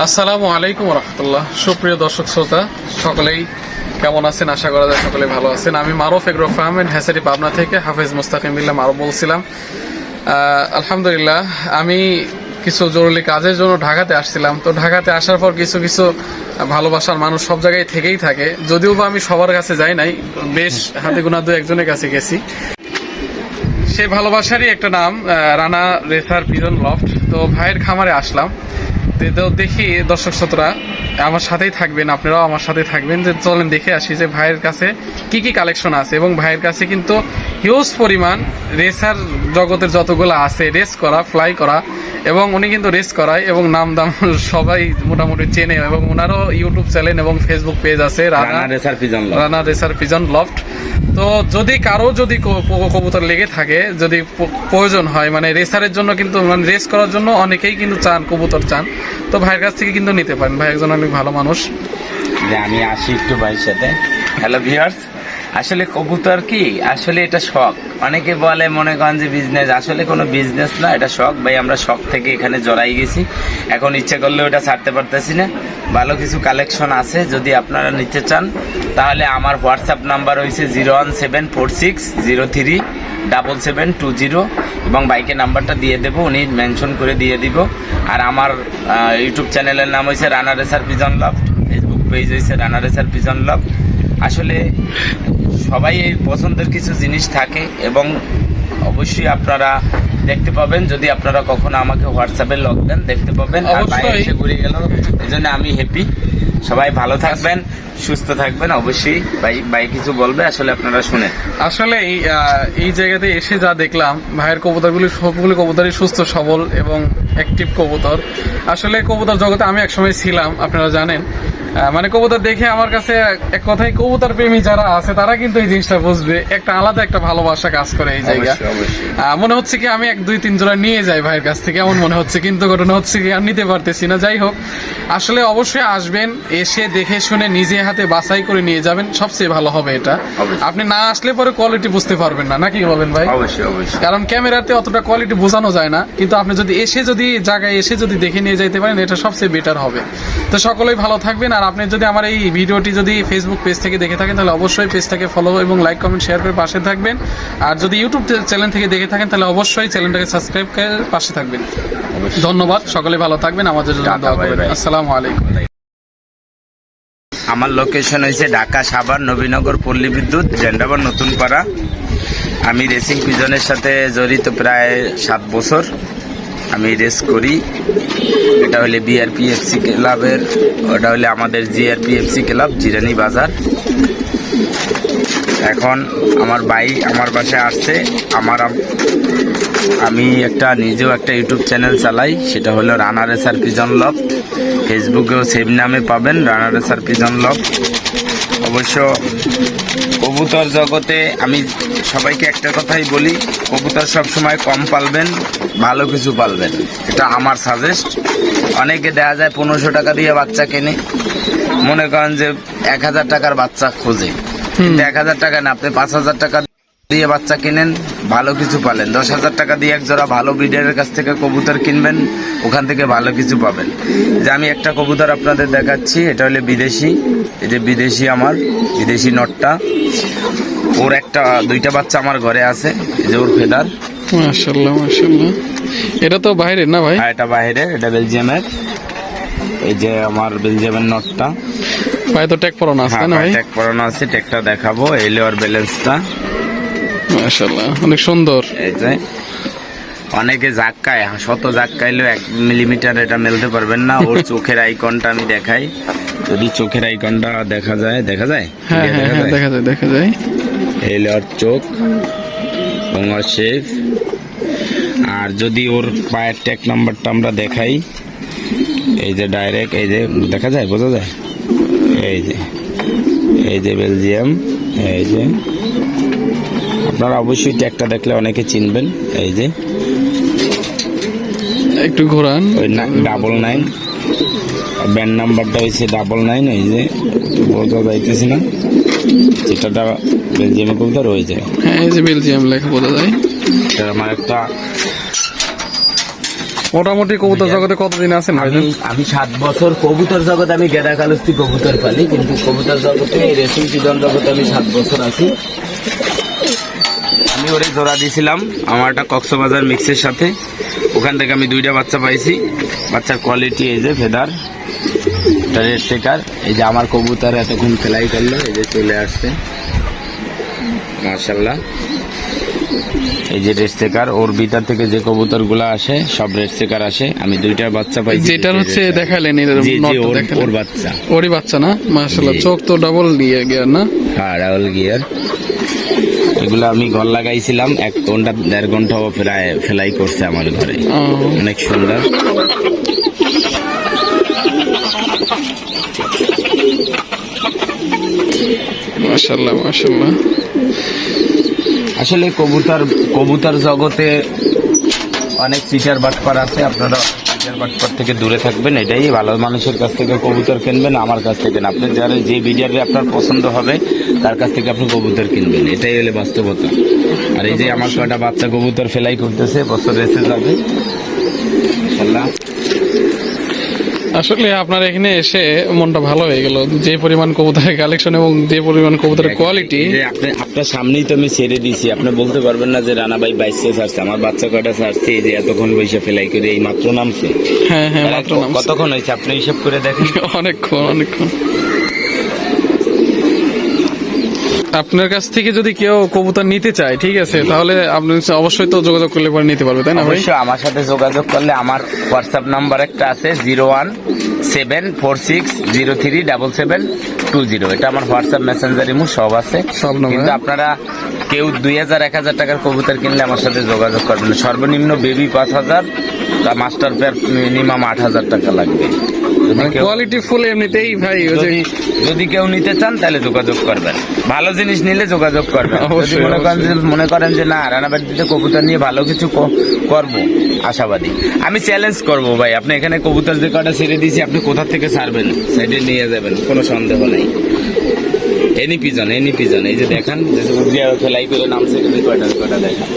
আসসালামু আলাইকুম রহমতুল্লাহ। সুপ্রিয় দর্শক শ্রোতা সকলেই কেমন আছেন? আশা করা যায় সকলে ভালো আছেন। আমি Maruf agro farm and hatchery Pabna থেকে হাফেজ মুস্তাকিম বিল্লাহ মারুফ বলছিলাম। আলহামদুলিল্লাহ, আমি কিছু জরুরি কাজের জন্য ঢাকাতে আসছিলাম। তো ঢাকাতে আসার পর কিছু কিছু ভালোবাসার মানুষ সব জায়গায় থেকেই থাকে, যদিও বা আমি সবার কাছে যাই নাই, বেশ হাতে গোনা দু একজনের কাছে গেছি। সেই ভালোবাসারই একটা নাম রানা রেসার পিজন লফট। তো ভাইয়ের খামারে আসলাম। তো দেখি দর্শক শ্রোতারা আমার সাথেই থাকবেন, আপনারাও আমার সাথে থাকবেন, যে চলেন দেখে আসি যে ভাইয়ের কাছে কি কি কালেকশন আছে। এবং ভাইয়ের কাছে কিন্তু হিউজ পরিমাণ রেসার জগতের যতগুলো আছে, রেস করা, ফ্লাই করা, এবং উনি কিন্তু রেস করায় এবং নাম দাম সবাই মোটামুটি চেনে। এবং ওনারও ইউটিউব চ্যানেল এবং ফেসবুক পেজ আছে রানা রেসার পিজন লফট। তো যদি কারো যদি কবুতর লেগে থাকে, যদি প্রয়োজন হয়, মানে রেসারের জন্য কিন্তু মানে রেস করার জন্য অনেকেই কিন্তু চান, কবুতর চান, তো ভাইয়ের কাছ থেকে কিন্তু নিতে পারেন। ভাই একজন অনেক ভালো মানুষ। যে আমি আসি একটু ভাইয়ের সাথে। হ্যালো ভিউয়ার্স, আসলে কবুতর কি আসলে এটা শখ। অনেকে বলে মনে করেন যে বিজনেস, আসলে কোনো বিজনেস না, এটা শখ। ভাই আমরা শখ থেকে এখানে জড়াই গেছি, এখন ইচ্ছে করলে ওটা ছাড়তে পারতেছি না। ভালো কিছু কালেকশন আছে, যদি আপনারা নিতে চান তাহলে আমার হোয়াটসঅ্যাপ নাম্বার হয়েছে 01746037720, এবং বাইকের নাম্বারটা দিয়ে দেবো, উনি মেনশন করে দিয়ে দিব। আর আমার ইউটিউব চ্যানেলের নাম হয়েছে Rana racer pigeon loft, Facebook page হয়েছে রানা রেসার পিজন লফট। আসলে সবাই এই পছন্দের কিছু জিনিস থাকে, এবং অবশ্যই আপনারা দেখতে পাবেন, যদি আপনারা কখনো আমাকে হোয়াটসঅ্যাপে লক দেন দেখতে পাবেন। আর বাইরে এসে ঘুরে গেল, এই জন্য আমি হ্যাপি। সবাই ভালো থাকবেন, সুস্থ থাকবেন। অবশ্যই ভাই কিছু বলবে, আসলে আপনারা শুনেন। আসলে এই জায়গাতে এসে যা দেখলাম, ভাইয়ের কবুতরগুলি সবগুলি কবুতরই সুস্থ সবল এবং অ্যাক্টিভ কবুতর। আসলে কবুতর জগতে আমি একসময় ছিলাম, আপনারা জানেন। মানে কবুতর দেখে আমার কাছে এক কথায় কবুতর প্রেমী যারা আছে তারা কিন্তু এই জিনিসটা বুঝবে, একটা আলাদা একটা ভালোবাসা কাজ করে এই জায়গা। মনে হচ্ছে কি আমি 1-2-3 জোড়া নিয়ে যাই ভাইয়ের কাছ থেকে, এমন মনে হচ্ছে, কিন্তু ঘটনা হচ্ছে কি আর নিতে পারতেছি না। যাই হোক, আসলে অবশ্যই আসবেন, এসে দেখে শুনে নিজে হাতে বাছাই করে নিয়ে যাবেন, সবচেয়ে ভালো হবে এটা। আপনি না আসলে পরে কোয়ালিটি বুঝতে পারবেন না, নাকি বলেন ভাই? অবশ্যই অবশ্যই, কারণ ক্যামেরাতে অতটা কোয়ালিটি বোঝানো যায় না, কিন্তু আপনি যদি এসে যদি জায়গায় এসে যদি দেখে নিয়ে যাইতে পারেন, এটা সবচেয়ে বেটার হবে। তো সকলেই ভালো থাকবেন। আর আপনি যদি আমার এই ভিডিওটি যদি ফেসবুক পেজ থেকে দেখে থাকেন, তাহলে অবশ্যই পেজটাকে ফলো এবং লাইক কমেন্ট শেয়ার করে পাশে থাকবেন। আর যদি ইউটিউব চ্যানেল থেকে দেখে থাকেন, তাহলে অবশ্যই চ্যানেলটাকে সাবস্ক্রাইব করে পাশে থাকবেন। ধন্যবাদ, সকলে ভালো থাকবেন, আমাদের জন্য দোয়া করবেন। আসসালামু আলাইকুম। আমার লোকেশন হয়েছে ঢাকা সাভার নবীনগর পল্লী বিদ্যুৎ জেন্ডাবার নতুন পাড়া। আমি রেসিং পিজনের সাথে জড়িত প্রায় 7 বছর। আমি রেস করি। এটা হলে বিআরপিএফসি ক্লাবের, ওটা হলে আমাদের জিআরপিএফসি ক্লাব জিরানি বাজার। এখন আমার ভাই আমার বাসায় আসছে। আমি নিজেও একটা ইউটিউব চ্যানেল চালাই, সেটা হলো রানা রেসার পিজন লফট। ফেসবুকেও সেম নামে পাবেন, রানা রেসার পিজন লফট। অবশ্য কবুতর জগতে আমি সবাইকে একটা কথাই বলি, কবুতর সবসময় কম পালবেন, ভালো কিছু পালবেন, এটা আমার সাজেস্ট। অনেকে দেখা যায় 1500 টাকা দিয়ে বাচ্চা কেনে, মনে করেন যে 1000 টাকার বাচ্চা খোঁজে, কিন্তু 1000 টাকা না, আপনি 5000 টাকা দিয়ে বাচ্চা কিনেন, ভালো কিছু পালেন। 10,000 টাকা দিয়ে এক জোড়া ভালো ব্রিডারের কাছ থেকে কবুতর কিনবেন, ওখান থেকে ভালো কিছু পাবেন। যে আমি একটা কবুতর আপনাদের দেখাচ্ছি, এটা হলে বিদেশি। এই যে বিদেশি, আমার বিদেশি নটটা, ওর 2টা বাচ্চা আমার ঘরে আছে। এই যে ওর ফেদার, মাশাআল্লাহ মাশাআল্লাহ। এটা তো বাইরের না ভাই? এটা বাইরের, এটা বেলজিয়ামের। এই যে আমার বেলজিয়ামের নটটা, ভাই তো ট্যাগ পরানো আছে না ভাই? ট্যাগ পরানো আছে, ট্যাগটা দেখাবো। এই ওর ব্যালেন্সটা মাশাআল্লাহ, অনেক সুন্দর। এই যে অনেকে জাক্কায়, শত জাক্কাইলেও 1 মিলিমিটার এটা মেলতে পারবেন না। ওর চোখের আইকনটা আমি দেখাই, যদি চোখের আইকনটা দেখা যায়। হ্যাঁ দেখা যায়। এই ওর চোখ এবং ওর শেপ। আর যদি ওর পায়ের ট্যাগ নাম্বারটা আমরা দেখাই, এই যে ডাইরেক্ট, এই যে দেখা যায়, বোঝা যায়। এই যে বেলজিয়াম। এই যে আপনারা অবশ্যই ট্যাগটা দেখলে অনেকে চিনবেন। এই যে একটু ঘোরান, ওই 99 ব্যান্ড নাম্বারটা হয়েছে 99। এই যে বোঝা যাইতেছে না, যেটা বেলজিয়ামে কবুতর হয়ে যায়। হ্যাঁ, এই যে বেলজিয়াম লেখা বোঝা যায়। আমার একটা মোটামুটি কবুতর জগতে কতদিন আছেন ভাইজান? আমি 7 বছর কবুতর জগতে, আমি গেদা কালস্তি কবুতর পালি, কিন্তু কবুতর জগতে রেসিং পিজন জগতে আমি 7 বছর আছি। আমি ওরে জোড়া দিয়েছিলাম আমার একটা কক্সবাজার মিক্সের সাথে, ওখান থেকে আমি 2টা বাচ্চা পাইছি। বাচ্চার কোয়ালিটি এই যে ফেদার, এটা রেড চেকার। এই যে আমার কবুতর এতক্ষণ ফ্লাই করলো, এই যে চলে আসছে মাশাআল্লাহ। এই যে রেড চেকার, ওর ভিতর থেকে যে কবুতর গুলা আসে সব রেড চেকার আসে। আমি 2টা বাচ্চা পাইছি। যেটার হচ্ছে দেখালেন এর জি জি, নটটা ওর দেখালেন। বাচ্চা, ওরই বাচ্চা না? মাশাআল্লাহ, জি। চোখ তো ডাবল দিয়ে গিয়ার না? হ্যাঁ ডাবল গিয়ার। এগুলো আমি ঘর লাগাইছিলাম, 1 ঘন্টা 1.5 ঘন্টা ফেলাই করছে আমার ঘরে, ও, অনেক সুন্দর। মাশাআল্লাহ মাশাআল্লাহ। আসলে কবুতর জগতে অনেক চিটার বাটপার আছে, আপনারা চিটার বাটপার থেকে দূরে থাকবেন। এটাই ভালো মানুষের কাছ থেকে কবুতর কিনবেন, আমার কাছ থেকে না। আপনি যারা যে বিডিআরে আপনার পছন্দ হবে তার কাছ থেকে আপনি কবুতর কিনবেন, এটাই হলে বাস্তবতা। আর এই যে আমার কয়টা বাচ্চা কবুতর ফেলাই করতেছে, বছর এসে যাবে ইনশাআল্লাহ। আসলে আপনার এখানে এসে মনটা ভালো হয়ে গেল, যে পরিমাণ কবুতরের কালেকশন এবং যে পরিমাণ কবুতরের কোয়ালিটি। যে আপনার সামনেই তো আমি ছেড়ে দিছি, আপনি বলতে পারবেন না যে রানা ভাই 22 ছাড়ছে, আমার বাচ্চা কয়টা ছাড়ছে। এই যে এতক্ষণ বৈশা ফেলাই করে এই মাত্র নামছে। হ্যাঁ হ্যাঁ, মাত্র নামছে। কতক্ষণ হয়েছে আপনি হিসাব করে দেখেন। অনেকক্ষণ অনেকক্ষণ। আপনার কাছ থেকে যদি কেউ কবুতর নিতে চায়, ঠিক আছে, তাহলে আপনি অবশ্যই তো যোগাযোগ করলে পরে নিতে পারবে, তাই না ভাই? অবশ্যই আমার সাথে যোগাযোগ করলে, আমার হোয়াটসঅ্যাপ নাম্বার একটা আছে 01746037720। এটা আমার হোয়াটসঅ্যাপ মেসেঞ্জার ইমো সব আছে, সব নাম্বার। কিন্তু আপনারা কেউ 2000-1000 টাকার কবুতর কিনলে আমার সাথে যোগাযোগ করবেন। সর্বনিম্ন বেবি 5000, মাস্টার পেয়ার মিনিমাম 8000 টাকা লাগবে। যদি কেউ- কোয়ালিটি ফুল এমনিতেই ভাই, ওই যে যদি কেউ নিতে চান তাহলে যোগাযোগ করবেন, ভালো জিনিস নিলে যোগাযোগ করবেন। যদি অবশ্যই, মনে করেন যে না রানাবাড়িতে কবুতর নিয়ে ভালো কিছু করব, আশাবাদী। আমি চ্যালেঞ্জ করব ভাই, আপনি এখানে কবুতর যে কটা ছেড়ে দিয়েছি আপনি কোথা থেকে ছাড়বেন, সাইডে নিয়ে যাবেন, কোনো সন্দেহ নাই। এনি পিজন, এই যে দেখান, যে ফেলাই করে নামছে, কয়টা দেখান।